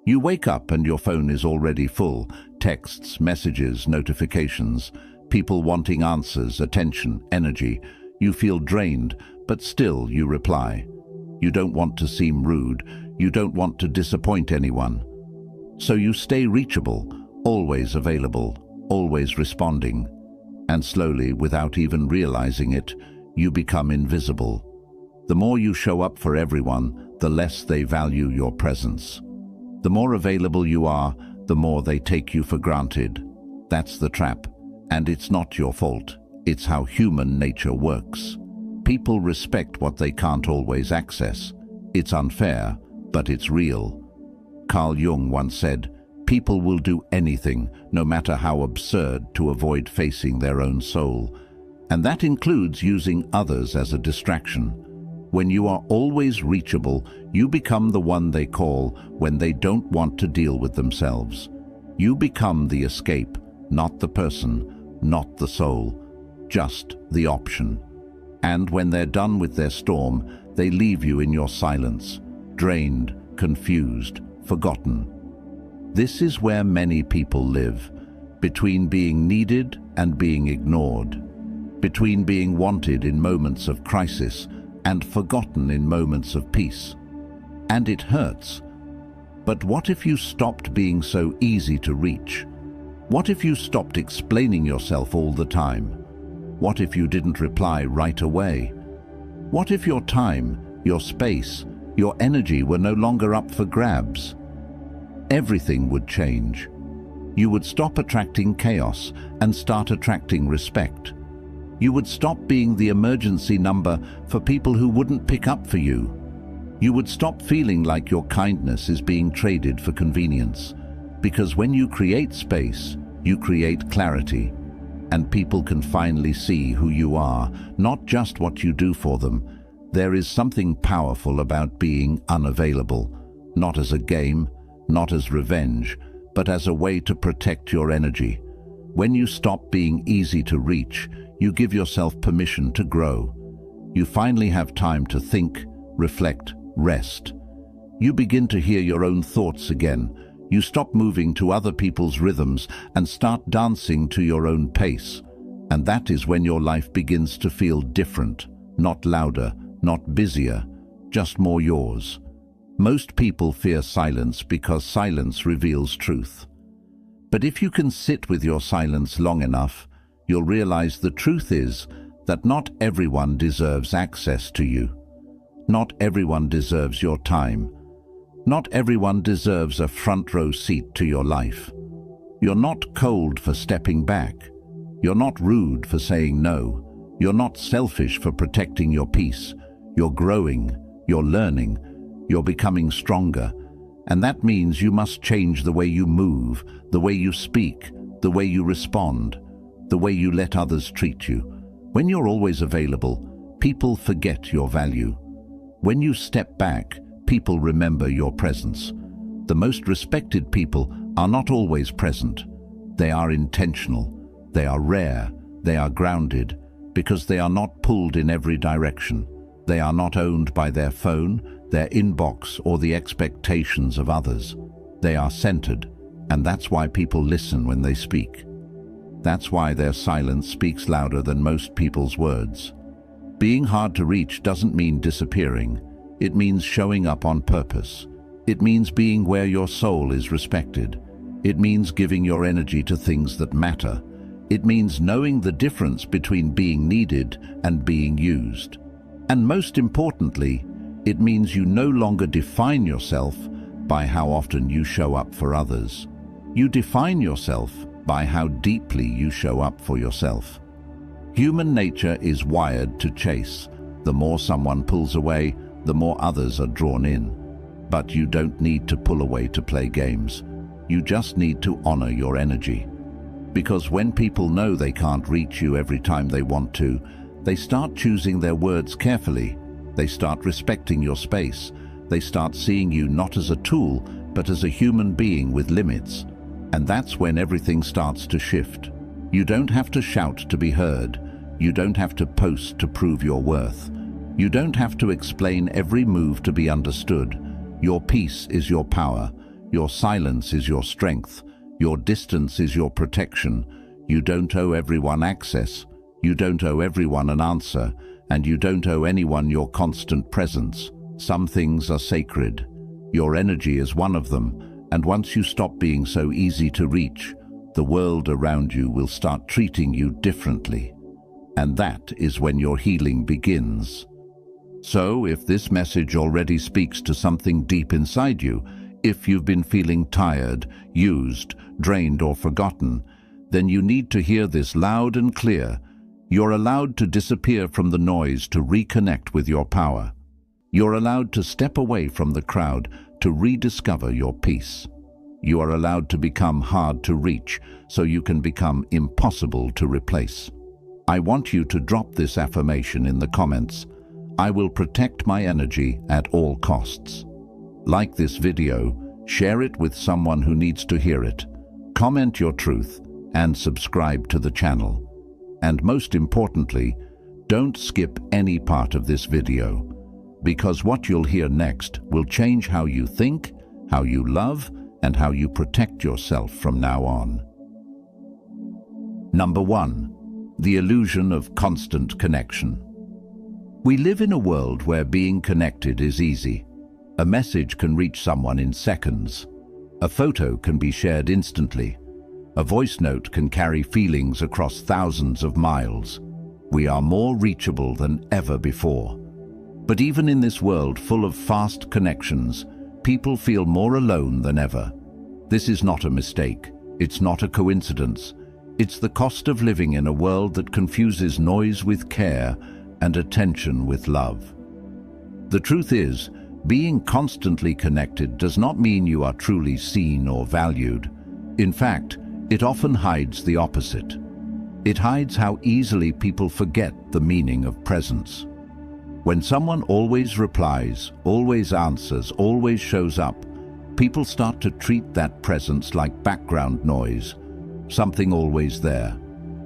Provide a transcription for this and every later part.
You wake up and your phone is already full. Texts, messages, notifications, people wanting answers, attention, energy. You feel drained, but still you reply. You don't want to seem rude. You don't want to disappoint anyone. So you stay reachable, always available, always responding. And slowly, without even realizing it, you become invisible. The more you show up for everyone, the less they value your presence. The more available you are, the more they take you for granted. That's the trap. And it's not your fault. It's how human nature works. People respect what they can't always access. It's unfair, but it's real. Carl Jung once said, "People will do anything, no matter how absurd, to avoid facing their own soul." And that includes using others as a distraction. When you are always reachable, you become the one they call when they don't want to deal with themselves. You become the escape, not the person, not the soul, just the option. And when they're done with their storm, they leave you in your silence, drained, confused, forgotten. This is where many people live, between being needed and being ignored, between being wanted in moments of crisis and forgotten in moments of peace. And it hurts. But what if you stopped being so easy to reach? What if you stopped explaining yourself all the time? What if you didn't reply right away? What if your time, your space, your energy were no longer up for grabs? Everything would change. You would stop attracting chaos and start attracting respect. You would stop being the emergency number for people who wouldn't pick up for you. You would stop feeling like your kindness is being traded for convenience. Because when you create space, you create clarity, and people can finally see who you are, not just what you do for them. There is something powerful about being unavailable, not as a game, not as revenge, but as a way to protect your energy. When you stop being easy to reach, you give yourself permission to grow. You finally have time to think, reflect, rest. You begin to hear your own thoughts again. You stop moving to other people's rhythms and start dancing to your own pace. And that is when your life begins to feel different, not louder, not busier, just more yours. Most people fear silence because silence reveals truth. But if you can sit with your silence long enough, you'll realize the truth is that not everyone deserves access to you. Not everyone deserves your time. Not everyone deserves a front row seat to your life. You're not cold for stepping back. You're not rude for saying no. You're not selfish for protecting your peace. You're growing, you're learning, you're becoming stronger. And that means you must change the way you move, the way you speak, the way you respond, the way you let others treat you. When you're always available, people forget your value. When you step back, people remember your presence. The most respected people are not always present. They are intentional. They are rare. They are grounded because they are not pulled in every direction. They are not owned by their phone, their inbox, or the expectations of others. They are centered, and that's why people listen when they speak. That's why their silence speaks louder than most people's words. Being hard to reach doesn't mean disappearing. It means showing up on purpose. It means being where your soul is respected. It means giving your energy to things that matter. It means knowing the difference between being needed and being used. And most importantly, it means you no longer define yourself by how often you show up for others. You define yourself by how deeply you show up for yourself. Human nature is wired to chase. The more someone pulls away, the more others are drawn in. But you don't need to pull away to play games. You just need to honor your energy. Because when people know they can't reach you every time they want to, they start choosing their words carefully. They start respecting your space. They start seeing you not as a tool, but as a human being with limits. And that's when everything starts to shift. You don't have to shout to be heard. You don't have to post to prove your worth. You don't have to explain every move to be understood. Your peace is your power. Your silence is your strength. Your distance is your protection. You don't owe everyone access. You don't owe everyone an answer. And you don't owe anyone your constant presence. Some things are sacred. Your energy is one of them. And once you stop being so easy to reach, the world around you will start treating you differently. And that is when your healing begins. So, if this message already speaks to something deep inside you, if you've been feeling tired, used, drained, or forgotten, then you need to hear this loud and clear. You're allowed to disappear from the noise to reconnect with your power. You're allowed to step away from the crowd to rediscover your peace. You are allowed to become hard to reach so you can become impossible to replace. I want you to drop this affirmation in the comments. I will protect my energy at all costs. Like this video, share it with someone who needs to hear it. Comment your truth and subscribe to the channel. And most importantly, don't skip any part of this video, because what you'll hear next will change how you think, how you love, and how you protect yourself from now on. Number 1. The illusion of constant connection. We live in a world where being connected is easy. A message can reach someone in seconds. A photo can be shared instantly. A voice note can carry feelings across thousands of miles. We are more reachable than ever before. But even in this world full of fast connections, people feel more alone than ever. This is not a mistake. It's not a coincidence. It's the cost of living in a world that confuses noise with care and attention with love. The truth is, being constantly connected does not mean you are truly seen or valued. In fact, it often hides the opposite. It hides how easily people forget the meaning of presence. When someone always replies, always answers, always shows up, people start to treat that presence like background noise, something always there,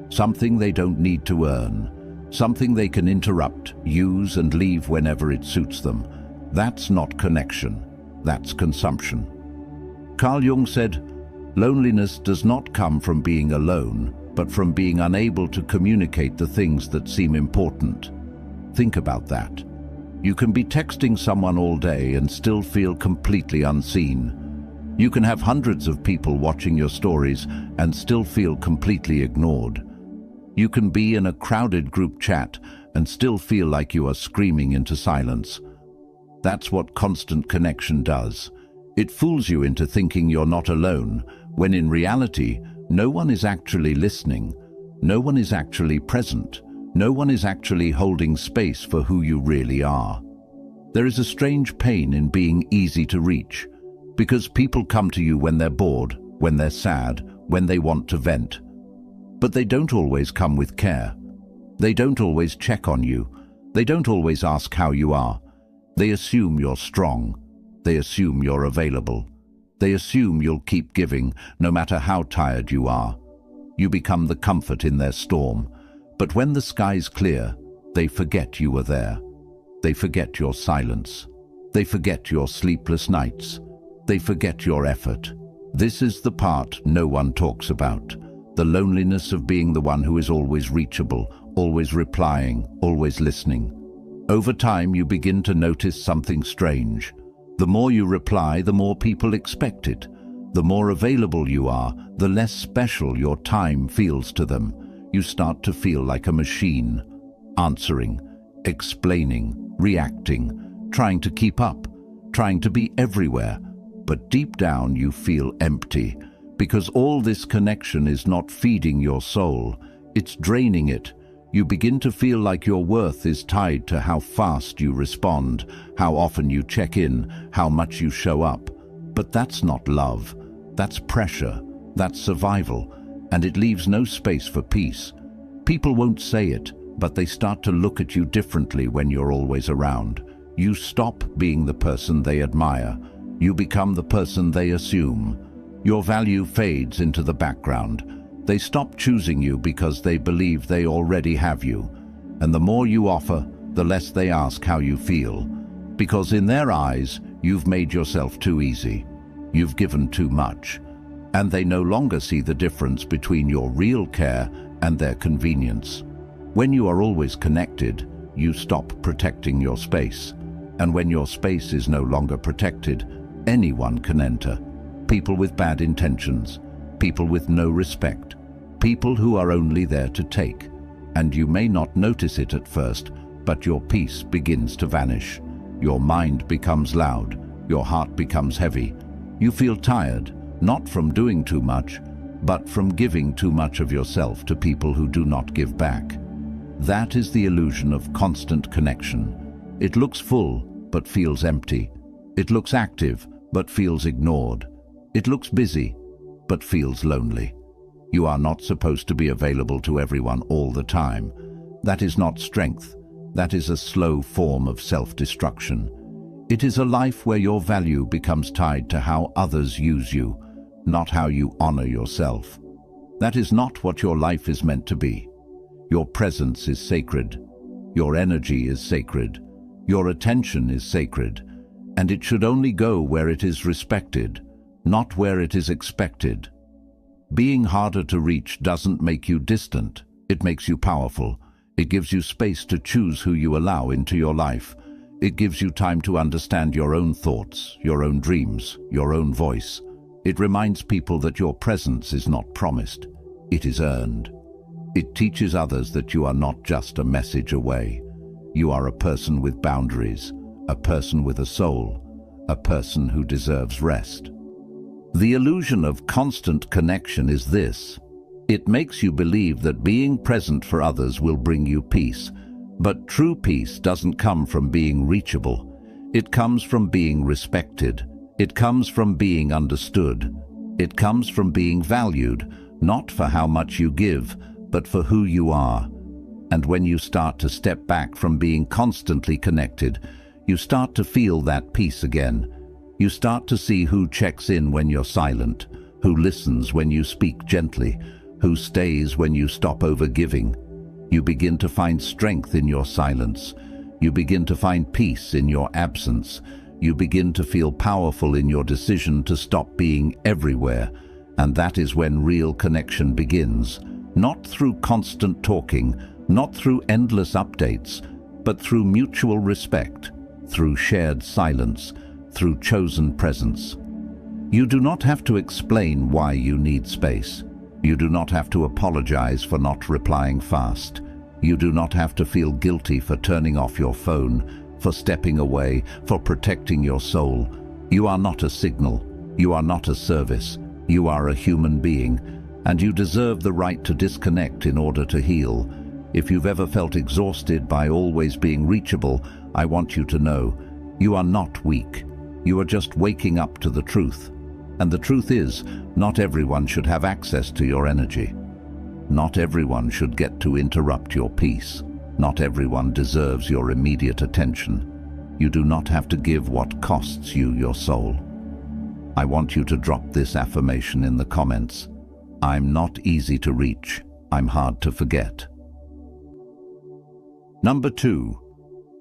something they don't need to earn, something they can interrupt, use, and leave whenever it suits them. That's not connection, that's consumption. Carl Jung said, "Loneliness does not come from being alone, but from being unable to communicate the things that seem important." Think about that. You can be texting someone all day and still feel completely unseen. You can have hundreds of people watching your stories and still feel completely ignored. You can be in a crowded group chat and still feel like you are screaming into silence. That's what constant connection does. It fools you into thinking you're not alone, when in reality, no one is actually listening. No one is actually present. No one is actually holding space for who you really are. There is a strange pain in being easy to reach, because people come to you when they're bored, when they're sad, when they want to vent. But they don't always come with care. They don't always check on you. They don't always ask how you are. They assume you're strong. They assume you're available. They assume you'll keep giving, no matter how tired you are. You become the comfort in their storm. But when the skies clear, they forget you were there. They forget your silence. They forget your sleepless nights. They forget your effort. This is the part no one talks about. The loneliness of being the one who is always reachable, always replying, always listening. Over time, you begin to notice something strange. The more you reply, the more people expect it. The more available you are, the less special your time feels to them. You start to feel like a machine, answering, explaining, reacting, trying to keep up, trying to be everywhere. But deep down, you feel empty, because all this connection is not feeding your soul, it's draining it. You begin to feel like your worth is tied to how fast you respond, how often you check in, how much you show up. But that's not love. That's pressure. That's survival. And it leaves no space for peace. People won't say it, but they start to look at you differently when you're always around. You stop being the person they admire. You become the person they assume. Your value fades into the background. They stop choosing you because they believe they already have you. And the more you offer, the less they ask how you feel. Because in their eyes, you've made yourself too easy. You've given too much, and they no longer see the difference between your real care and their convenience. When you are always connected, you stop protecting your space. And when your space is no longer protected, anyone can enter. People with bad intentions, people with no respect, people who are only there to take. And you may not notice it at first, but your peace begins to vanish. Your mind becomes loud, your heart becomes heavy. You feel tired, not from doing too much, but from giving too much of yourself to people who do not give back. That is the illusion of constant connection. It looks full, but feels empty. It looks active, but feels ignored. It looks busy, but feels lonely. You are not supposed to be available to everyone all the time. That is not strength. That is a slow form of self-destruction. It is a life where your value becomes tied to how others use you, not how you honor yourself. That is not what your life is meant to be. Your presence is sacred. Your energy is sacred. Your attention is sacred. And it should only go where it is respected, not where it is expected. Being harder to reach doesn't make you distant. It makes you powerful. It gives you space to choose who you allow into your life. It gives you time to understand your own thoughts, your own dreams, your own voice. It reminds people that your presence is not promised. It is earned. It teaches others that you are not just a message away. You are a person with boundaries, a person with a soul, a person who deserves rest. The illusion of constant connection is this. It makes you believe that being present for others will bring you peace. But true peace doesn't come from being reachable. It comes from being respected. It comes from being understood. It comes from being valued, not for how much you give, but for who you are. And when you start to step back from being constantly connected, you start to feel that peace again. You start to see who checks in when you're silent, who listens when you speak gently, who stays when you stop overgiving. You begin to find strength in your silence. You begin to find peace in your absence. You begin to feel powerful in your decision to stop being everywhere. And that is when real connection begins. Not through constant talking, not through endless updates, but through mutual respect, through shared silence, through chosen presence. You do not have to explain why you need space. You do not have to apologize for not replying fast. You do not have to feel guilty for turning off your phone, for stepping away, for protecting your soul. You are not a signal. You are not a service. You are a human being, and you deserve the right to disconnect in order to heal. If you've ever felt exhausted by always being reachable, I want you to know, you are not weak. You are just waking up to the truth. And the truth is, not everyone should have access to your energy. Not everyone should get to interrupt your peace. Not everyone deserves your immediate attention. You do not have to give what costs you your soul. I want you to drop this affirmation in the comments. I'm not easy to reach. I'm hard to forget. Number 2.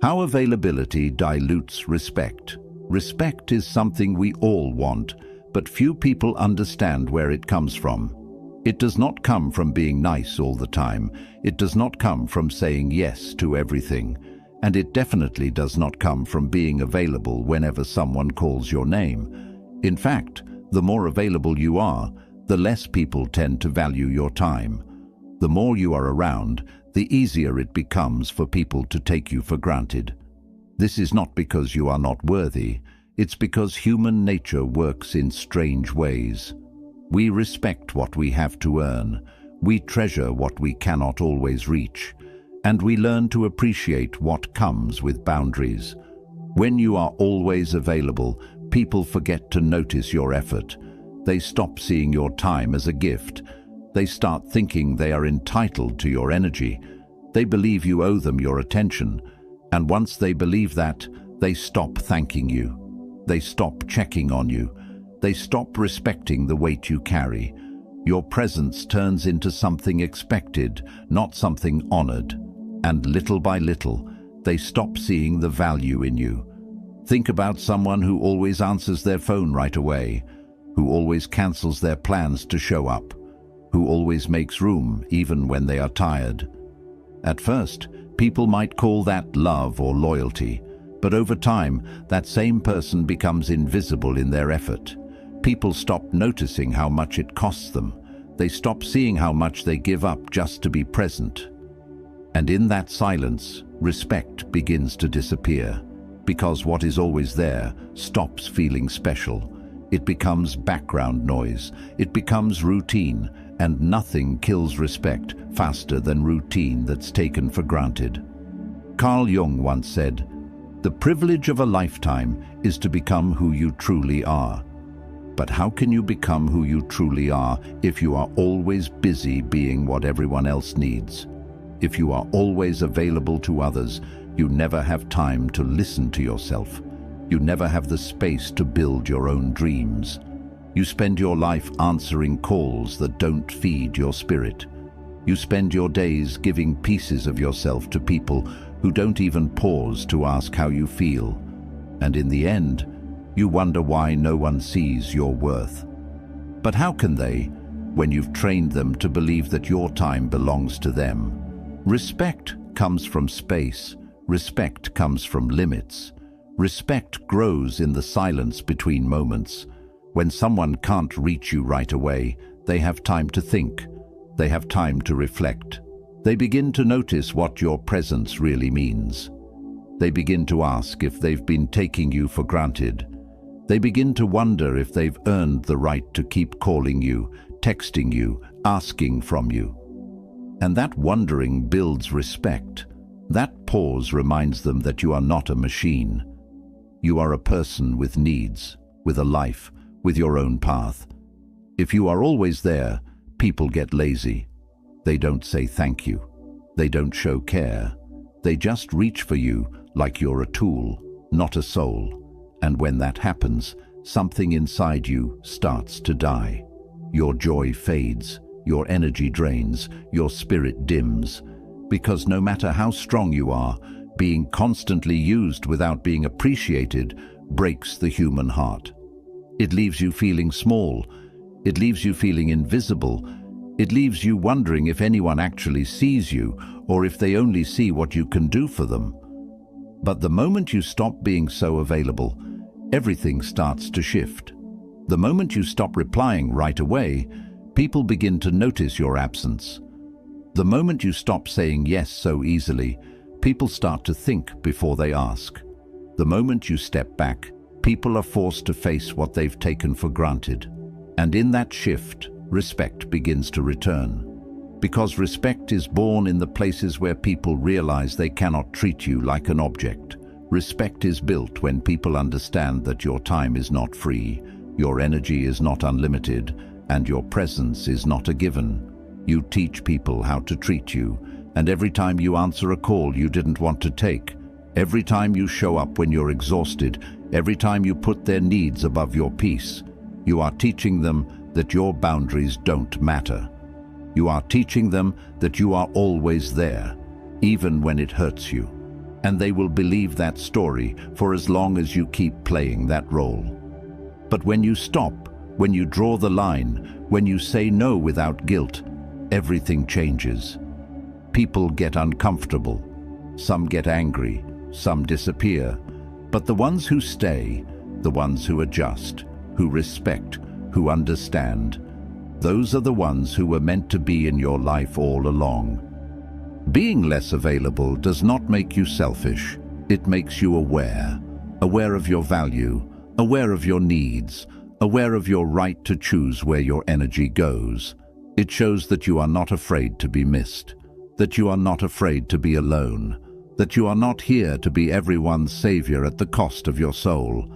How availability dilutes respect. Respect is something we all want, but few people understand where it comes from. It does not come from being nice all the time. It does not come from saying yes to everything. And it definitely does not come from being available whenever someone calls your name. In fact, the more available you are, the less people tend to value your time. The more you are around, the easier it becomes for people to take you for granted. This is not because you are not worthy. It's because human nature works in strange ways. We respect what we have to earn. We treasure what we cannot always reach. And we learn to appreciate what comes with boundaries. When you are always available, people forget to notice your effort. They stop seeing your time as a gift. They start thinking they are entitled to your energy. They believe you owe them your attention. And once they believe that, they stop thanking you. They stop checking on you. They stop respecting the weight you carry. Your presence turns into something expected, not something honored. And little by little, they stop seeing the value in you. Think about someone who always answers their phone right away. who always cancels their plans to show up, who always makes room even when they are tired. At first, people might call that love or loyalty, but over time, that same person becomes invisible in their effort. People stop noticing how much it costs them. They stop seeing how much they give up just to be present. And in that silence, respect begins to disappear, because what is always there stops feeling special. It becomes background noise, it becomes routine, and nothing kills respect faster than routine that's taken for granted. Carl Jung once said, "The privilege of a lifetime is to become who you truly are." But how can you become who you truly are if you are always busy being what everyone else needs? If you are always available to others, you never have time to listen to yourself. You never have the space to build your own dreams. You spend your life answering calls that don't feed your spirit. You spend your days giving pieces of yourself to people who don't even pause to ask how you feel. And in the end, you wonder why no one sees your worth. But how can they, when you've trained them to believe that your time belongs to them? Respect comes from space. Respect comes from limits. Respect grows in the silence between moments. When someone can't reach you right away, they have time to think. They have time to reflect. They begin to notice what your presence really means. They begin to ask if they've been taking you for granted. They begin to wonder if they've earned the right to keep calling you, texting you, asking from you. And that wondering builds respect. That pause reminds them that you are not a machine. You are a person with needs, with a life, with your own path. If you are always there, people get lazy. They don't say thank you. They don't show care. They just reach for you like you're a tool, not a soul. And when that happens, something inside you starts to die. Your joy fades, your energy drains, your spirit dims. Because no matter how strong you are, being constantly used without being appreciated breaks the human heart. It leaves you feeling small. It leaves you feeling invisible. It leaves you wondering if anyone actually sees you or if they only see what you can do for them. But the moment you stop being so available, everything starts to shift. The moment you stop replying right away, people begin to notice your absence. The moment you stop saying yes so easily, people start to think before they ask. The moment you step back, people are forced to face what they've taken for granted. And in that shift, respect begins to return. Because respect is born in the places where people realize they cannot treat you like an object. Respect is built when people understand that your time is not free, your energy is not unlimited, and your presence is not a given. You teach people how to treat you, and every time you answer a call you didn't want to take, every time you show up when you're exhausted, every time you put their needs above your peace, you are teaching them that your boundaries don't matter. You are teaching them that you are always there, even when it hurts you. And they will believe that story for as long as you keep playing that role. But when you stop, when you draw the line, when you say no without guilt, everything changes. People get uncomfortable. Some get angry. Some disappear. But the ones who stay, the ones who adjust, who respect, who understand, those are the ones who were meant to be in your life all along. Being less available does not make you selfish. It makes you aware of your value, aware of your needs, aware of your right to choose where your energy goes. It shows that you are not afraid to be missed, that you are not afraid to be alone, that you are not here to be everyone's savior at the cost of your soul.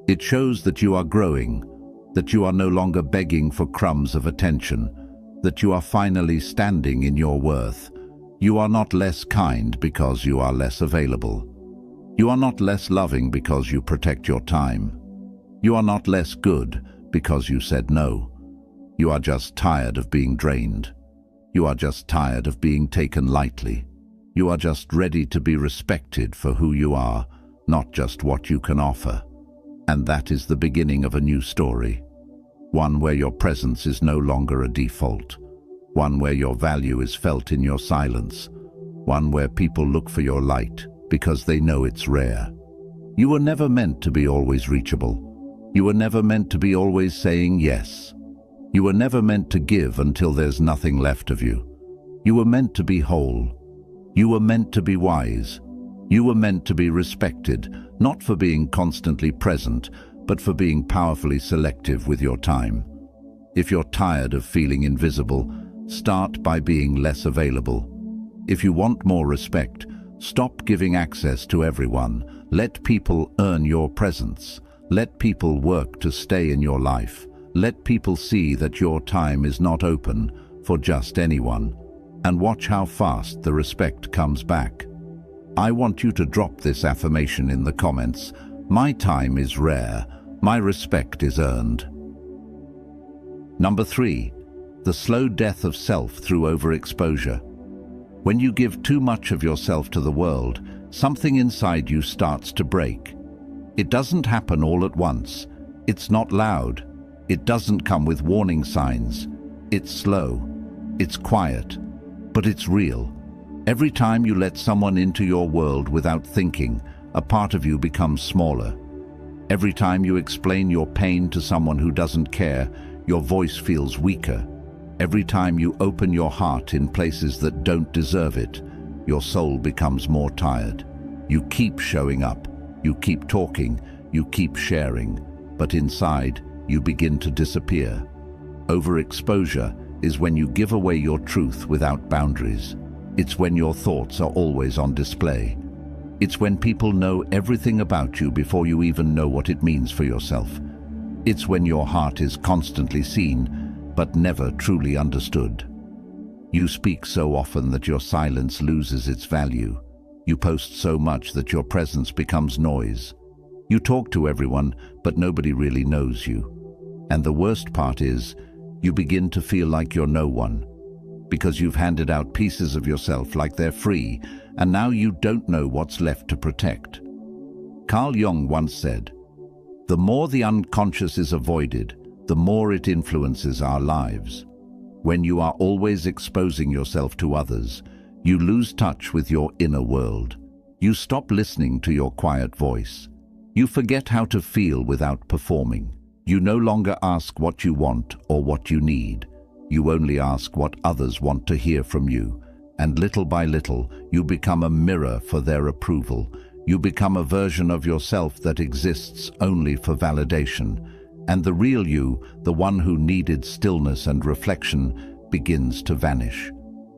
It shows that you are growing, that you are no longer begging for crumbs of attention, that you are finally standing in your worth. You are not less kind because you are less available. You are not less loving because you protect your time. You are not less good because you said no. You are just tired of being drained. You are just tired of being taken lightly. You are just ready to be respected for who you are, not just what you can offer. And that is the beginning of a new story. one where your presence is no longer a default, one where your value is felt in your silence, one where people look for your light because they know it's rare. You were never meant to be always reachable. You were never meant to be always saying yes. You were never meant to give until there's nothing left of you. You were meant to be whole. You were meant to be wise. You were meant to be respected, not for being constantly present, but for being powerfully selective with your time. If you're tired of feeling invisible, start by being less available. If you want more respect, stop giving access to everyone. Let people earn your presence. Let people work to stay in your life. Let people see that your time is not open for just anyone. And watch how fast the respect comes back. I want you to drop this affirmation in the comments. My time is rare. My respect is earned. Number 3. The slow death of self through overexposure. When you give too much of yourself to the world, something inside you starts to break. It doesn't happen all at once. It's not loud. It doesn't come with warning signs. It's slow. It's quiet. But it's real. Every time you let someone into your world without thinking, a part of you becomes smaller. Every time you explain your pain to someone who doesn't care, your voice feels weaker. Every time you open your heart in places that don't deserve it, your soul becomes more tired. You keep showing up, you keep talking, you keep sharing, but inside, you begin to disappear. Overexposure is when you give away your truth without boundaries. It's when your thoughts are always on display. It's when people know everything about you before you even know what it means for yourself. It's when your heart is constantly seen, but never truly understood. You speak so often that your silence loses its value. You post so much that your presence becomes noise. You talk to everyone, but nobody really knows you. And the worst part is, you begin to feel like you're no one, because you've handed out pieces of yourself like they're free, and now you don't know what's left to protect. Carl Jung once said, "The more the unconscious is avoided, the more it influences our lives. When you are always exposing yourself to others, you lose touch with your inner world. You stop listening to your quiet voice. You forget how to feel without performing. You no longer ask what you want or what you need. You only ask what others want to hear from you. And little by little, you become a mirror for their approval. You become a version of yourself that exists only for validation. And the real you, the one who needed stillness and reflection, begins to vanish.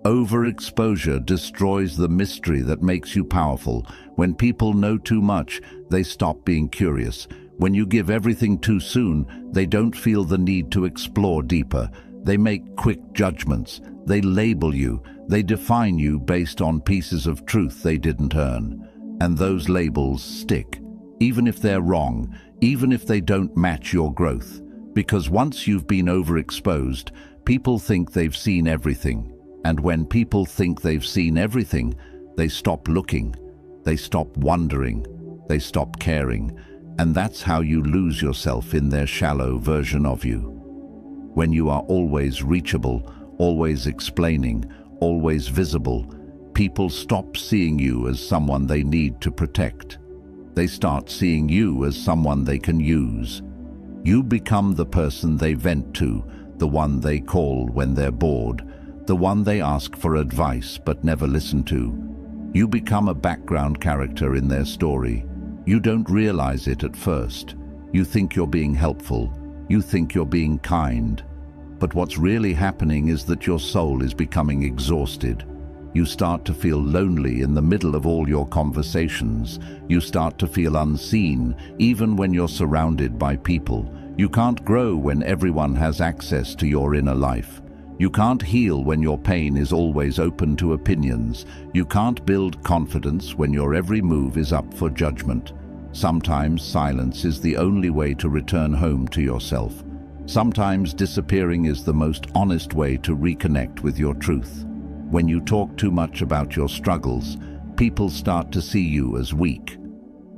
Overexposure destroys the mystery that makes you powerful. When people know too much, they stop being curious. When you give everything too soon, they don't feel the need to explore deeper. They make quick judgments. They label you. They define you based on pieces of truth they didn't earn. And those labels stick, even if they're wrong, even if they don't match your growth. Because once you've been overexposed, people think they've seen everything. And when people think they've seen everything, they stop looking. They stop wondering. They stop caring. And that's how you lose yourself in their shallow version of you. When you are always reachable, always explaining, always visible, people stop seeing you as someone they need to protect. They start seeing you as someone they can use. You become the person they vent to, the one they call when they're bored, the one they ask for advice but never listen to. You become a background character in their story. You don't realize it at first. You think you're being helpful. You think you're being kind. But what's really happening is that your soul is becoming exhausted. You start to feel lonely in the middle of all your conversations. You start to feel unseen, even when you're surrounded by people. You can't grow when everyone has access to your inner life. You can't heal when your pain is always open to opinions. You can't build confidence when your every move is up for judgment. Sometimes silence is the only way to return home to yourself. Sometimes disappearing is the most honest way to reconnect with your truth. When you talk too much about your struggles, people start to see you as weak.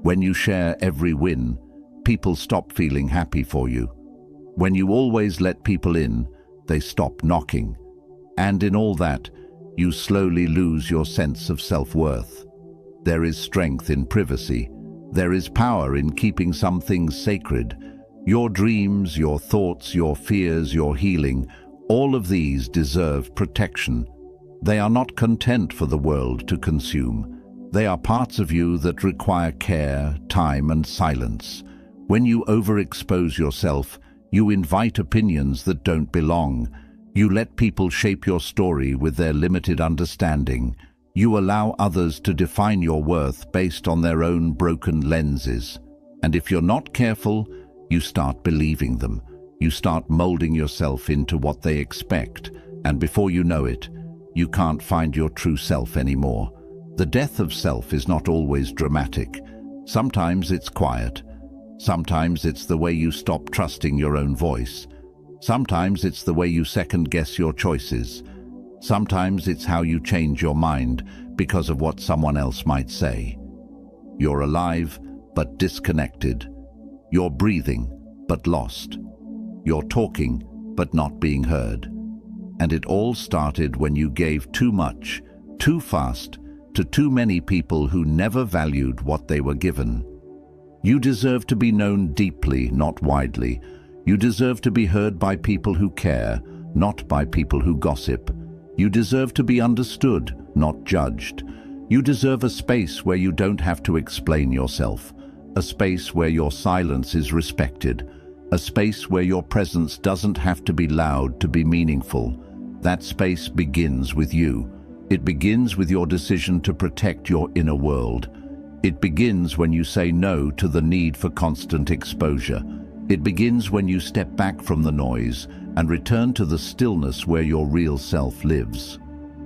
When you share every win, people stop feeling happy for you. When you always let people in, they stop knocking. And in all that, you slowly lose your sense of self-worth. There is strength in privacy. There is power in keeping some things sacred. Your dreams, your thoughts, your fears, your healing, all of these deserve protection. They are not content for the world to consume. They are parts of you that require care, time, and silence. When you overexpose yourself, you invite opinions that don't belong. You let people shape your story with their limited understanding. You allow others to define your worth based on their own broken lenses. And if you're not careful, you start believing them. You start molding yourself into what they expect. And before you know it, you can't find your true self anymore. The death of self is not always dramatic. Sometimes it's quiet. Sometimes it's the way you stop trusting your own voice. Sometimes it's the way you second-guess your choices. Sometimes it's how you change your mind because of what someone else might say. You're alive, but disconnected. You're breathing, but lost. You're talking, but not being heard. And it all started when you gave too much, too fast, to too many people who never valued what they were given. You deserve to be known deeply, not widely. You deserve to be heard by people who care, not by people who gossip. You deserve to be understood, not judged. You deserve a space where you don't have to explain yourself, a space where your silence is respected, a space where your presence doesn't have to be loud to be meaningful. That space begins with you. It begins with your decision to protect your inner world. It begins when you say no to the need for constant exposure. It begins when you step back from the noise and return to the stillness where your real self lives.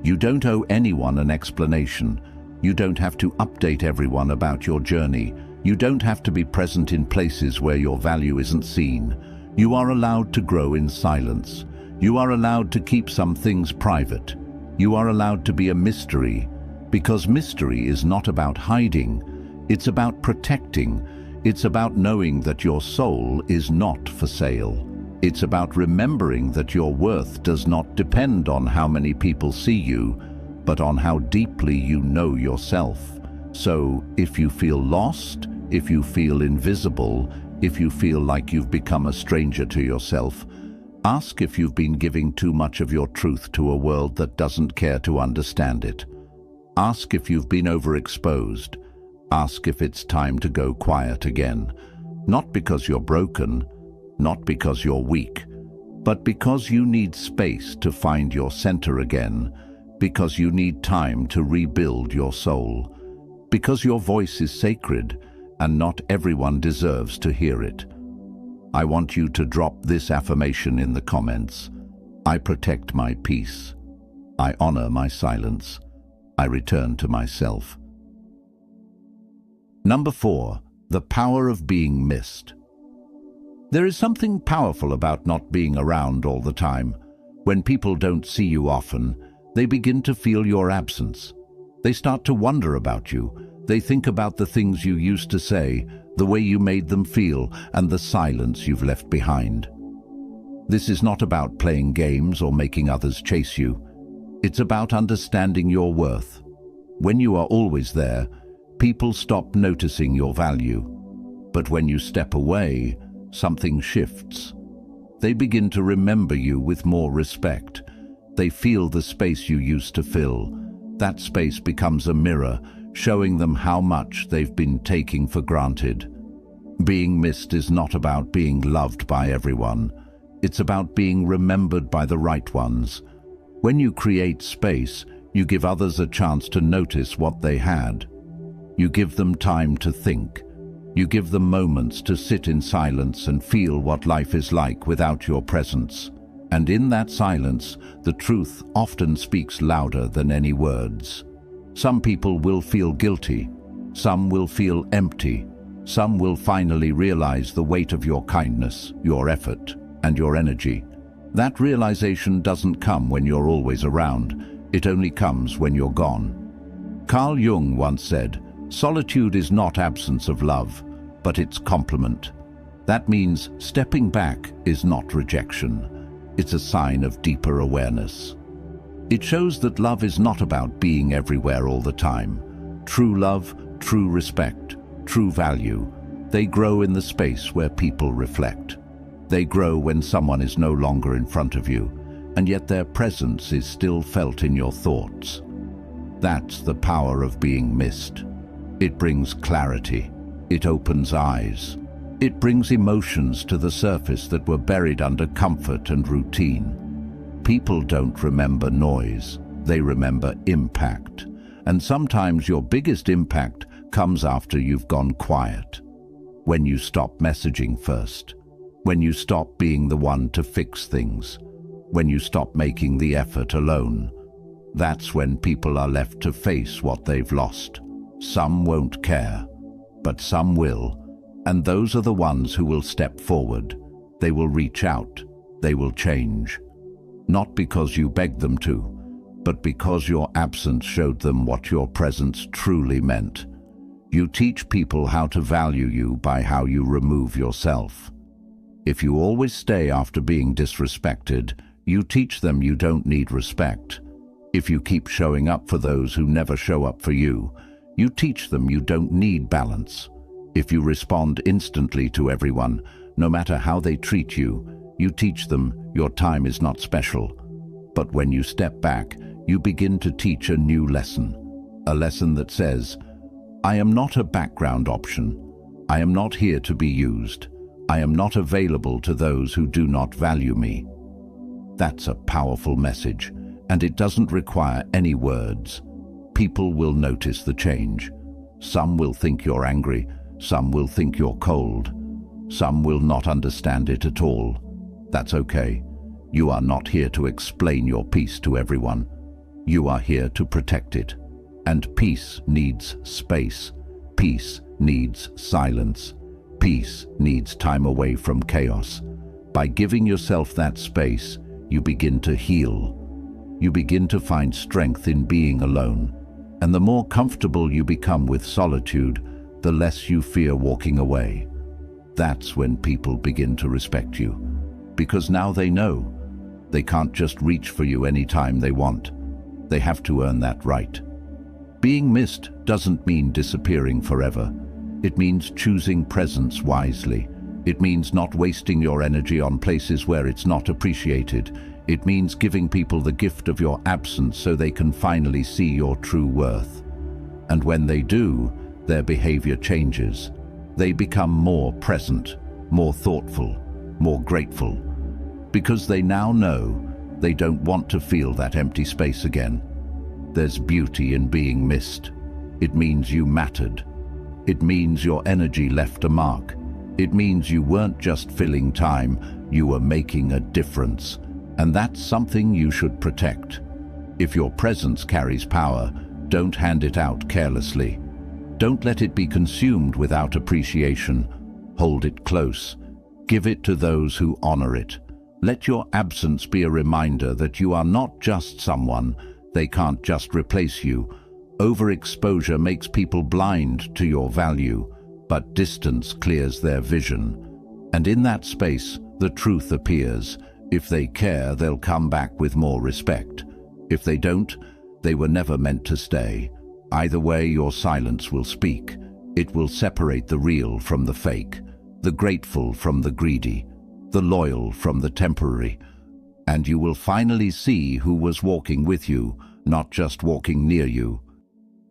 You don't owe anyone an explanation. You don't have to update everyone about your journey. You don't have to be present in places where your value isn't seen. You are allowed to grow in silence. You are allowed to keep some things private. You are allowed to be a mystery, because mystery is not about hiding. It's about protecting. It's about knowing that your soul is not for sale. It's about remembering that your worth does not depend on how many people see you, but on how deeply you know yourself. So, if you feel lost, if you feel invisible, if you feel like you've become a stranger to yourself, ask if you've been giving too much of your truth to a world that doesn't care to understand it. Ask if you've been overexposed. Ask if it's time to go quiet again. Not because you're broken, not because you're weak, but because you need space to find your center again, because you need time to rebuild your soul, because your voice is sacred and not everyone deserves to hear it. I want you to drop this affirmation in the comments. I protect my peace. I honor my silence. I return to myself. Number 4, the power of being missed. There is something powerful about not being around all the time. When people don't see you often, they begin to feel your absence. They start to wonder about you. They think about the things you used to say, the way you made them feel, and the silence you've left behind. This is not about playing games or making others chase you. It's about understanding your worth. When you are always there, people stop noticing your value. But when you step away, something shifts. They begin to remember you with more respect. They feel the space you used to fill. That space becomes a mirror, showing them how much they've been taking for granted. Being missed is not about being loved by everyone. It's about being remembered by the right ones. When you create space, you give others a chance to notice what they had. You give them time to think. You give them moments to sit in silence and feel what life is like without your presence. And in that silence, the truth often speaks louder than any words. Some people will feel guilty. Some will feel empty. Some will finally realize the weight of your kindness, your effort, and your energy. That realization doesn't come when you're always around. It only comes when you're gone. Carl Jung once said, "Solitude is not absence of love, but its complement." That means stepping back is not rejection. It's a sign of deeper awareness. It shows that love is not about being everywhere all the time. True love, true respect, true value, they grow in the space where people reflect. They grow when someone is no longer in front of you, and yet their presence is still felt in your thoughts. That's the power of being missed. It brings clarity. It opens eyes. It brings emotions to the surface that were buried under comfort and routine. People don't remember noise. They remember impact. And sometimes your biggest impact comes after you've gone quiet. When you stop messaging first. When you stop being the one to fix things. When you stop making the effort alone. That's when people are left to face what they've lost. Some won't care, but some will. And those are the ones who will step forward. They will reach out. They will change. Not because you begged them to, but because your absence showed them what your presence truly meant. You teach people how to value you by how you remove yourself. If you always stay after being disrespected, you teach them you don't need respect. If you keep showing up for those who never show up for you, you teach them you don't need balance. If you respond instantly to everyone, no matter how they treat you, you teach them your time is not special. But when you step back, you begin to teach a new lesson. A lesson that says, I am not a background option. I am not here to be used. I am not available to those who do not value me. That's a powerful message, and it doesn't require any words. People will notice the change. Some will think you're angry. Some will think you're cold. Some will not understand it at all. That's okay. You are not here to explain your peace to everyone. You are here to protect it. And peace needs space. Peace needs silence. Peace needs time away from chaos. By giving yourself that space, you begin to heal. You begin to find strength in being alone. And the more comfortable you become with solitude, the less you fear walking away. That's when people begin to respect you. Because now they know. They can't just reach for you anytime they want. They have to earn that right. Being missed doesn't mean disappearing forever. It means choosing presence wisely. It means not wasting your energy on places where it's not appreciated. It means giving people the gift of your absence so they can finally see your true worth. And when they do, their behavior changes. They become more present, more thoughtful, more grateful. Because they now know they don't want to feel that empty space again. There's beauty in being missed. It means you mattered. It means your energy left a mark. It means you weren't just filling time, you were making a difference. And that's something you should protect. If your presence carries power, don't hand it out carelessly. Don't let it be consumed without appreciation. Hold it close. Give it to those who honor it. Let your absence be a reminder that you are not just someone. They can't just replace you. Overexposure makes people blind to your value, but distance clears their vision. And in that space, the truth appears. If they care, they'll come back with more respect. If they don't, they were never meant to stay. Either way, your silence will speak. It will separate the real from the fake, the grateful from the greedy, the loyal from the temporary. And you will finally see who was walking with you, not just walking near you.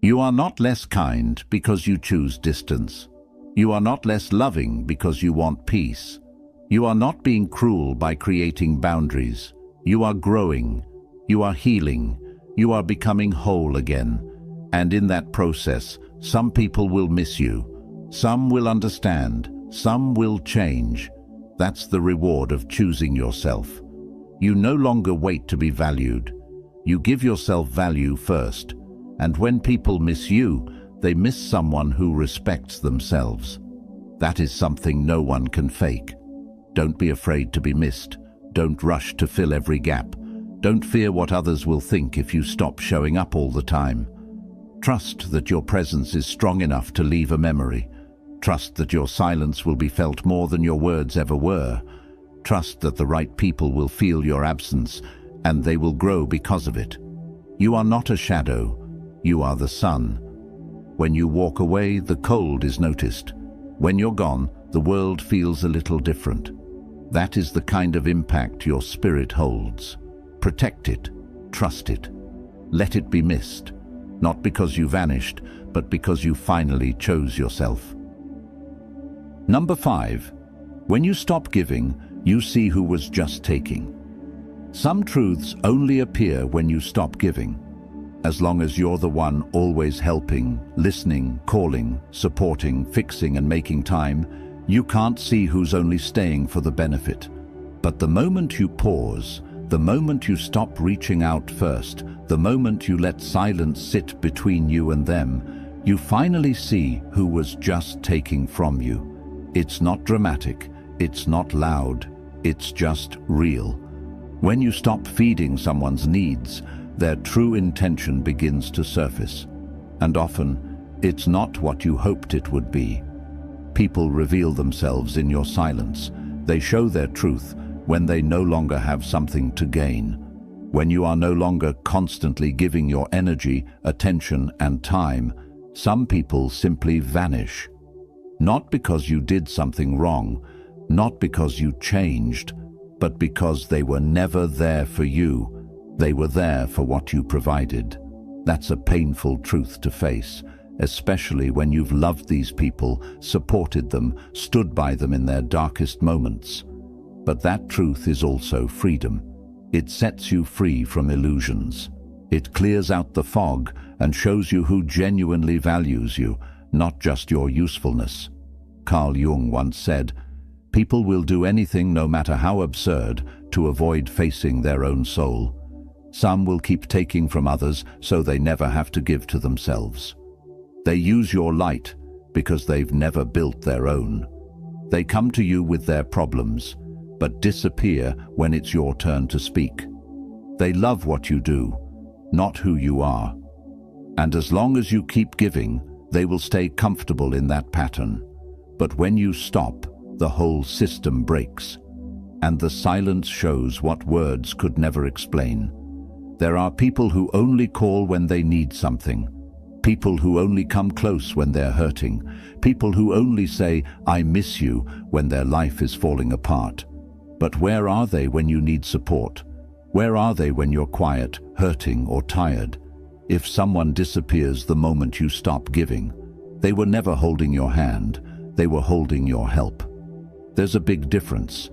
You are not less kind because you choose distance. You are not less loving because you want peace. You are not being cruel by creating boundaries. You are growing. You are healing. You are becoming whole again. And in that process, some people will miss you. Some will understand. Some will change. That's the reward of choosing yourself. You no longer wait to be valued. You give yourself value first. And when people miss you, they miss someone who respects themselves. That is something no one can fake. Don't be afraid to be missed. Don't rush to fill every gap. Don't fear what others will think if you stop showing up all the time. Trust that your presence is strong enough to leave a memory. Trust that your silence will be felt more than your words ever were. Trust that the right people will feel your absence, and they will grow because of it. You are not a shadow, you are the sun. When you walk away, the cold is noticed. When you're gone, the world feels a little different. That is the kind of impact your spirit holds. Protect it, trust it. Let it be missed, not because you vanished, but because you finally chose yourself. Number 5. When you stop giving, you see who was just taking. Some truths only appear when you stop giving. As long as you're the one always helping, listening, calling, supporting, fixing and making time, you can't see who's only staying for the benefit. But the moment you pause, the moment you stop reaching out first, the moment you let silence sit between you and them, you finally see who was just taking from you. It's not dramatic, it's not loud, it's just real. When you stop feeding someone's needs, their true intention begins to surface. And often, it's not what you hoped it would be. People reveal themselves in your silence. They show their truth when they no longer have something to gain. When you are no longer constantly giving your energy, attention, and time, some people simply vanish. Not because you did something wrong, not because you changed, but because they were never there for you. They were there for what you provided. That's a painful truth to face, especially when you've loved these people, supported them, stood by them in their darkest moments. But that truth is also freedom. It sets you free from illusions. It clears out the fog and shows you who genuinely values you, not just your usefulness. Carl Jung once said, "People will do anything, no matter how absurd, to avoid facing their own soul. Some will keep taking from others so they never have to give to themselves. They use your light because they've never built their own. They come to you with their problems, but disappear when it's your turn to speak. They love what you do, not who you are. And as long as you keep giving, they will stay comfortable in that pattern. But when you stop, the whole system breaks. And the silence shows what words could never explain. There are people who only call when they need something. People who only come close when they're hurting. People who only say, "I miss you," when their life is falling apart. But where are they when you need support? Where are they when you're quiet, hurting, or tired? If someone disappears the moment you stop giving, they were never holding your hand, they were holding your help. There's a big difference.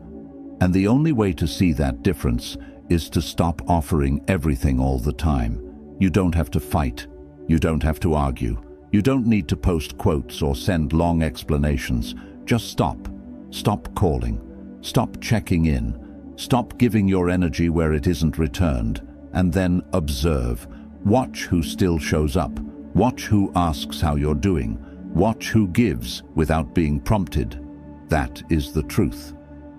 And the only way to see that difference is to stop offering everything all the time. You don't have to fight. You don't have to argue. You don't need to post quotes or send long explanations. Just stop. Stop calling. Stop checking in. Stop giving your energy where it isn't returned. And then observe. Watch who still shows up. Watch who asks how you're doing. Watch who gives without being prompted. That is the truth.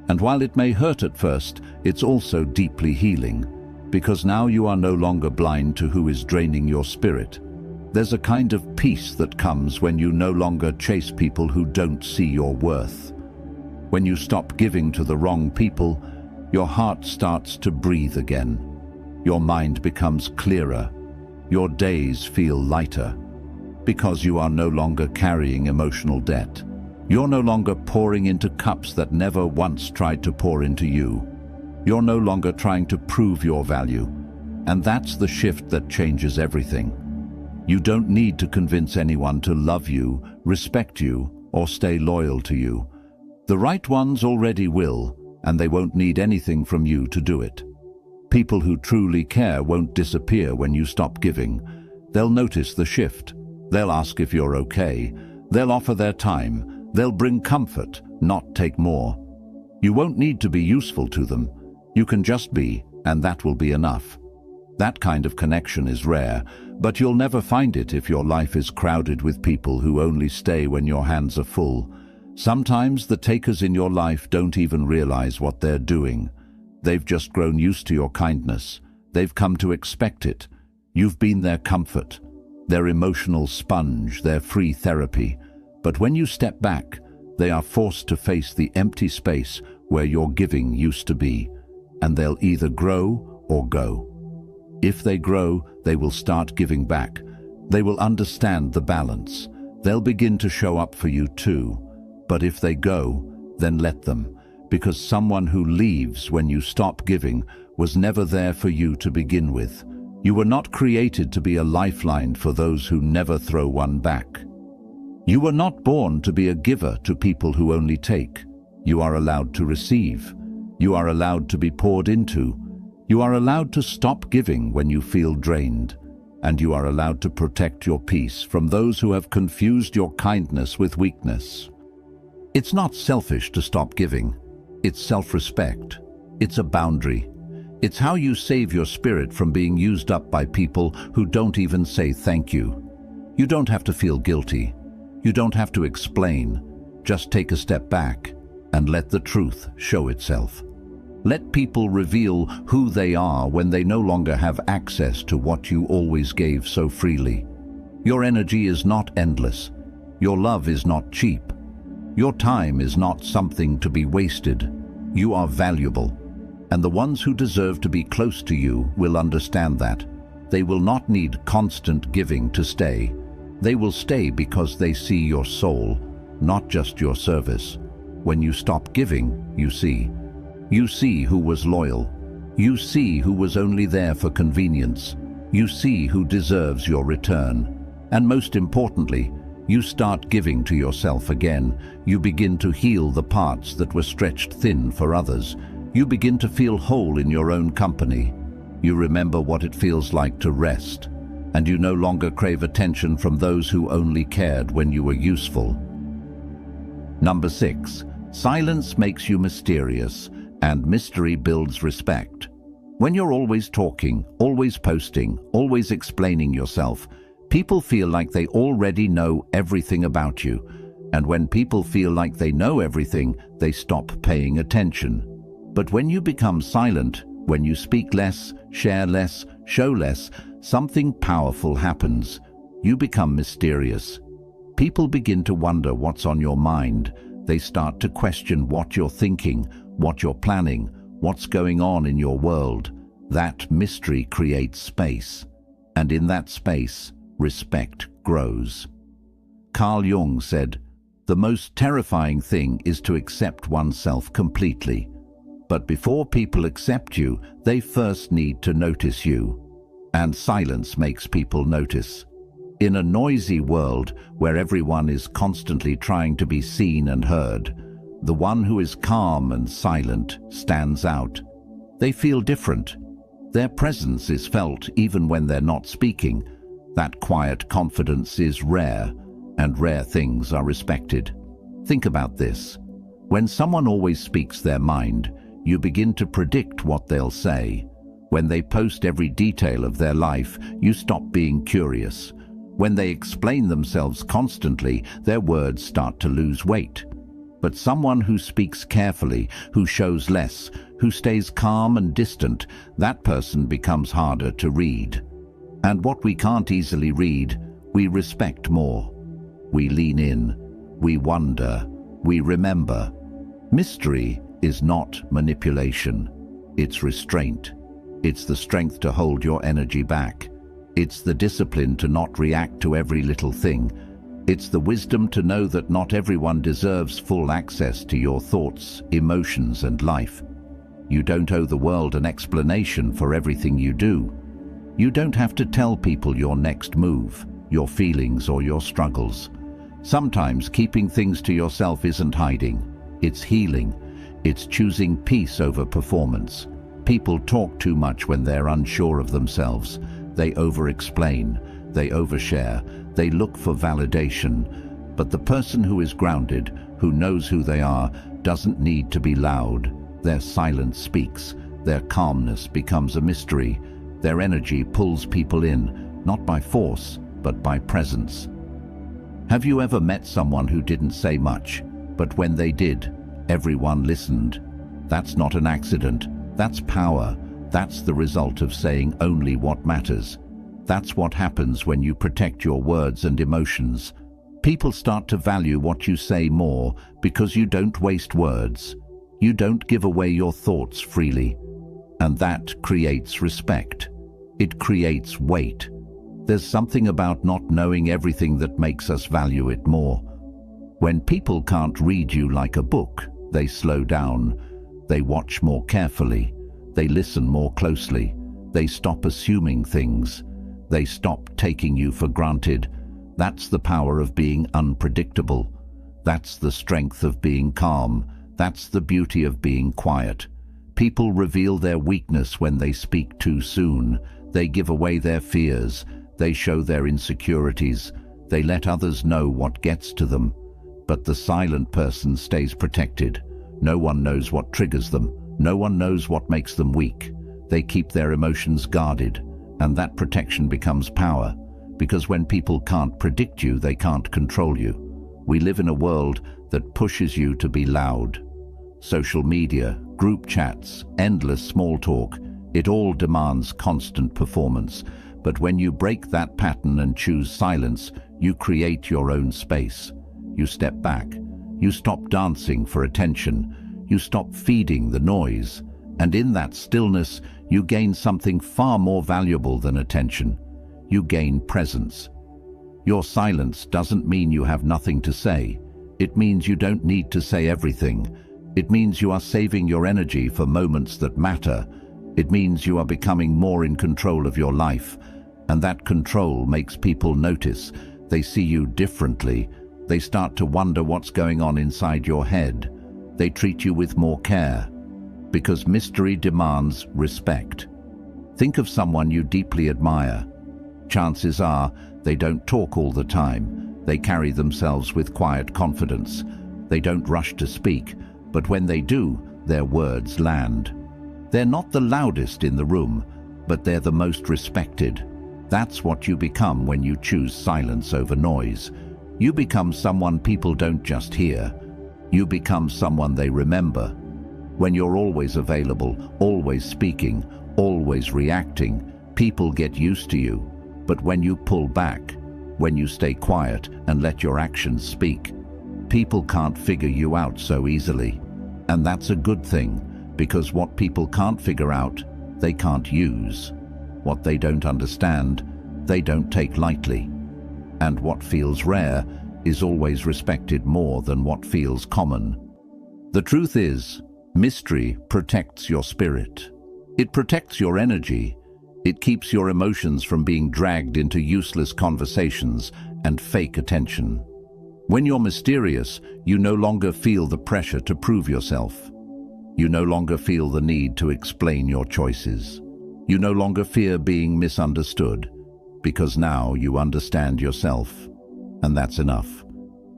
And while it may hurt at first, it's also deeply healing, because now you are no longer blind to who is draining your spirit. There's a kind of peace that comes when you no longer chase people who don't see your worth. When you stop giving to the wrong people, your heart starts to breathe again. Your mind becomes clearer. Your days feel lighter, because you are no longer carrying emotional debt. You're no longer pouring into cups that never once tried to pour into you. You're no longer trying to prove your value. And that's the shift that changes everything. You don't need to convince anyone to love you, respect you, or stay loyal to you. The right ones already will, and they won't need anything from you to do it. People who truly care won't disappear when you stop giving. They'll notice the shift. They'll ask if you're okay. They'll offer their time. They'll bring comfort, not take more. You won't need to be useful to them. You can just be, and that will be enough. That kind of connection is rare, but you'll never find it if your life is crowded with people who only stay when your hands are full. Sometimes the takers in your life don't even realize what they're doing. They've just grown used to your kindness. They've come to expect it. You've been their comfort, their emotional sponge, their free therapy. But when you step back, they are forced to face the empty space where your giving used to be, and they'll either grow or go. If they grow, they will start giving back. They will understand the balance. They'll begin to show up for you too. But if they go, then let them, because someone who leaves when you stop giving was never there for you to begin with. You were not created to be a lifeline for those who never throw one back. You were not born to be a giver to people who only take. You are allowed to receive. You are allowed to be poured into. You are allowed to stop giving when you feel drained. And you are allowed to protect your peace from those who have confused your kindness with weakness. It's not selfish to stop giving. It's self-respect. It's a boundary. It's how you save your spirit from being used up by people who don't even say thank you. You don't have to feel guilty. You don't have to explain. Just take a step back and let the truth show itself. Let people reveal who they are when they no longer have access to what you always gave so freely. Your energy is not endless. Your love is not cheap. Your time is not something to be wasted. You are valuable. And the ones who deserve to be close to you will understand that. They will not need constant giving to stay. They will stay because they see your soul, not just your service. When you stop giving, you see. You see who was loyal. You see who was only there for convenience. You see who deserves your return. And most importantly, you start giving to yourself again. You begin to heal the parts that were stretched thin for others. You begin to feel whole in your own company. You remember what it feels like to rest, and you no longer crave attention from those who only cared when you were useful. Number 6. Silence makes you mysterious, and mystery builds respect. When you're always talking, always posting, always explaining yourself, people feel like they already know everything about you. And when people feel like they know everything, they stop paying attention. But when you become silent, when you speak less, share less, show less, something powerful happens. You become mysterious. People begin to wonder what's on your mind. They start to question what you're thinking, what you're planning, what's going on in your world. That mystery creates space. And in that space, respect grows. Carl Jung said, "The most terrifying thing is to accept oneself completely. But before people accept you, they first need to notice you." And silence makes people notice. In a noisy world where everyone is constantly trying to be seen and heard, the one who is calm and silent stands out. They feel different. Their presence is felt even when they're not speaking. That quiet confidence is rare, and rare things are respected. Think about this. When someone always speaks their mind, you begin to predict what they'll say. When they post every detail of their life, you stop being curious. When they explain themselves constantly, their words start to lose weight. But someone who speaks carefully, who shows less, who stays calm and distant, that person becomes harder to read. And what we can't easily read, we respect more. We lean in, we wonder, we remember. Mystery is not manipulation. It's restraint. It's the strength to hold your energy back. It's the discipline to not react to every little thing. It's the wisdom to know that not everyone deserves full access to your thoughts, emotions, and life. You don't owe the world an explanation for everything you do. You don't have to tell people your next move, your feelings, or your struggles. Sometimes keeping things to yourself isn't hiding. It's healing. It's choosing peace over performance. People talk too much when they're unsure of themselves. They over-explain, they overshare, they look for validation. But the person who is grounded, who knows who they are, doesn't need to be loud. Their silence speaks. Their calmness becomes a mystery. Their energy pulls people in, not by force, but by presence. Have you ever met someone who didn't say much, but when they did, everyone listened? That's not an accident. That's power. That's the result of saying only what matters. That's what happens when you protect your words and emotions. People start to value what you say more because you don't waste words. You don't give away your thoughts freely. And that creates respect. It creates weight. There's something about not knowing everything that makes us value it more. When people can't read you like a book, they slow down. They watch more carefully. They listen more closely. They stop assuming things. They stop taking you for granted. That's the power of being unpredictable. That's the strength of being calm. That's the beauty of being quiet. People reveal their weakness when they speak too soon. They give away their fears. They show their insecurities. They let others know what gets to them. But the silent person stays protected. No one knows what triggers them. No one knows what makes them weak. They keep their emotions guarded, and that protection becomes power. Because when people can't predict you, they can't control you. We live in a world that pushes you to be loud. Social media, group chats, endless small talk, it all demands constant performance. But when you break that pattern and choose silence, you create your own space. You step back. You stop dancing for attention. You stop feeding the noise. And in that stillness, you gain something far more valuable than attention. You gain presence. Your silence doesn't mean you have nothing to say. It means you don't need to say everything. It means you are saving your energy for moments that matter. It means you are becoming more in control of your life. And that control makes people notice. They see you differently. They start to wonder what's going on inside your head. They treat you with more care. Because mystery demands respect. Think of someone you deeply admire. Chances are they don't talk all the time. They carry themselves with quiet confidence. They don't rush to speak, but when they do, their words land. They're not the loudest in the room, but they're the most respected. That's what you become when you choose silence over noise. You become someone people don't just hear. You become someone they remember. When you're always available, always speaking, always reacting, people get used to you. But when you pull back, when you stay quiet and let your actions speak, people can't figure you out so easily. And that's a good thing, because what people can't figure out, they can't use. What they don't understand, they don't take lightly. And what feels rare is always respected more than what feels common. The truth is, mystery protects your spirit. It protects your energy. It keeps your emotions from being dragged into useless conversations and fake attention. When you're mysterious, you no longer feel the pressure to prove yourself. You no longer feel the need to explain your choices. You no longer fear being misunderstood, because now you understand yourself. And that's enough.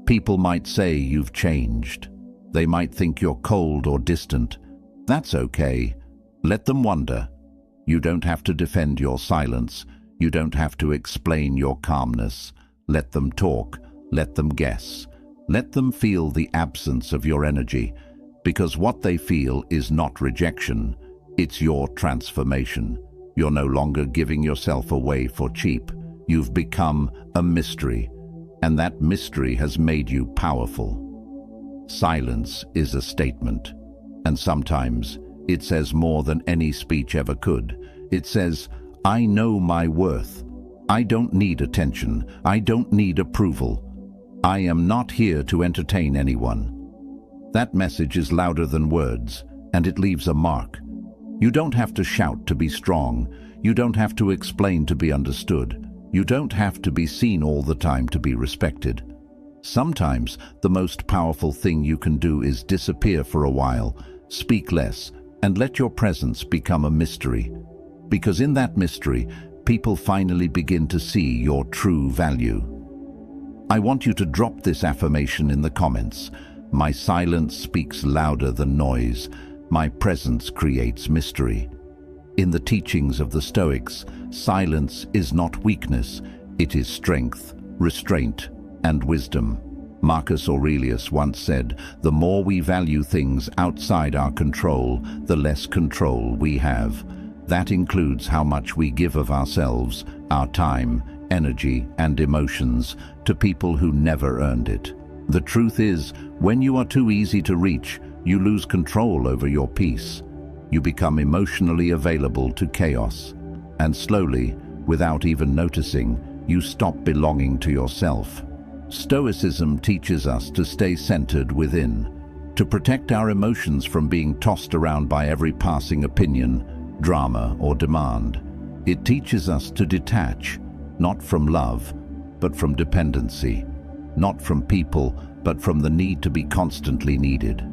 People might say you've changed. They might think you're cold or distant. That's okay. Let them wonder. You don't have to defend your silence. You don't have to explain your calmness. Let them talk. Let them guess. Let them feel the absence of your energy, because what they feel is not rejection. It's your transformation. You're no longer giving yourself away for cheap. You've become a mystery, and that mystery has made you powerful. Silence is a statement, and sometimes it says more than any speech ever could. It says, I know my worth. I don't need attention. I don't need approval. I am not here to entertain anyone. That message is louder than words, and it leaves a mark. You don't have to shout to be strong. You don't have to explain to be understood. You don't have to be seen all the time to be respected. Sometimes the most powerful thing you can do is disappear for a while, speak less, and let your presence become a mystery. Because in that mystery, people finally begin to see your true value. I want you to drop this affirmation in the comments. My silence speaks louder than noise. My presence creates mystery. In the teachings of the Stoics, silence is not weakness. It is strength, restraint, and wisdom. Marcus Aurelius once said, the more we value things outside our control, the less control we have. That includes how much we give of ourselves, our time, energy, and emotions to people who never earned it. The truth is, when you are too easy to reach, you lose control over your peace. You become emotionally available to chaos, and slowly, without even noticing, you stop belonging to yourself. Stoicism teaches us to stay centered within, to protect our emotions from being tossed around by every passing opinion, drama, or demand. It teaches us to detach, not from love, but from dependency, not from people, but from the need to be constantly needed.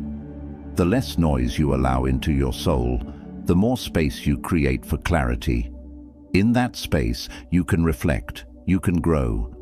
The less noise you allow into your soul, the more space you create for clarity. In that space, you can reflect, you can grow,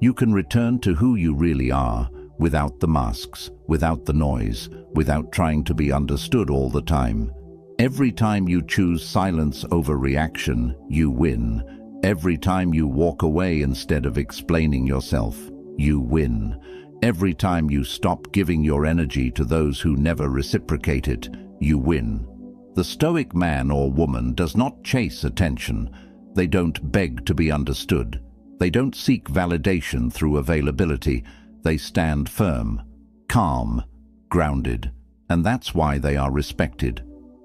you can return to who you really are, without the masks, without the noise, without trying to be understood all the time. Every time you choose silence over reaction, you win. Every time you walk away instead of explaining yourself, you win. Every time you stop giving your energy to those who never reciprocate it, you win. The Stoic man or woman does not chase attention. They don't beg to be understood. They don't seek validation through availability. They stand firm, calm, grounded, and that's why they are respected.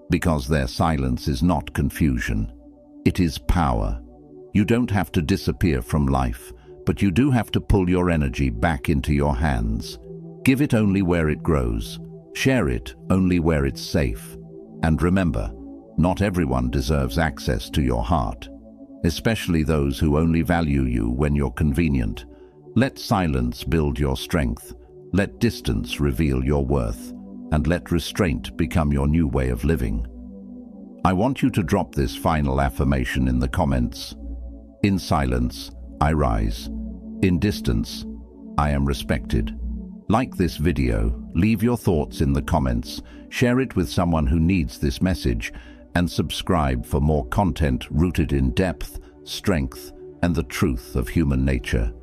Because their silence is not confusion. It is power. You don't have to disappear from life, but you do have to pull your energy back into your hands. Give it only where it grows. Share it only where it's safe. And remember, not everyone deserves access to your heart, especially those who only value you when you're convenient. Let silence build your strength. Let distance reveal your worth. And let restraint become your new way of living. I want you to drop this final affirmation in the comments. In silence, I rise. In distance, I am respected. Like this video, leave your thoughts in the comments, share it with someone who needs this message, and subscribe for more content rooted in depth, strength, and the truth of human nature.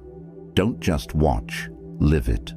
Don't just watch, live it.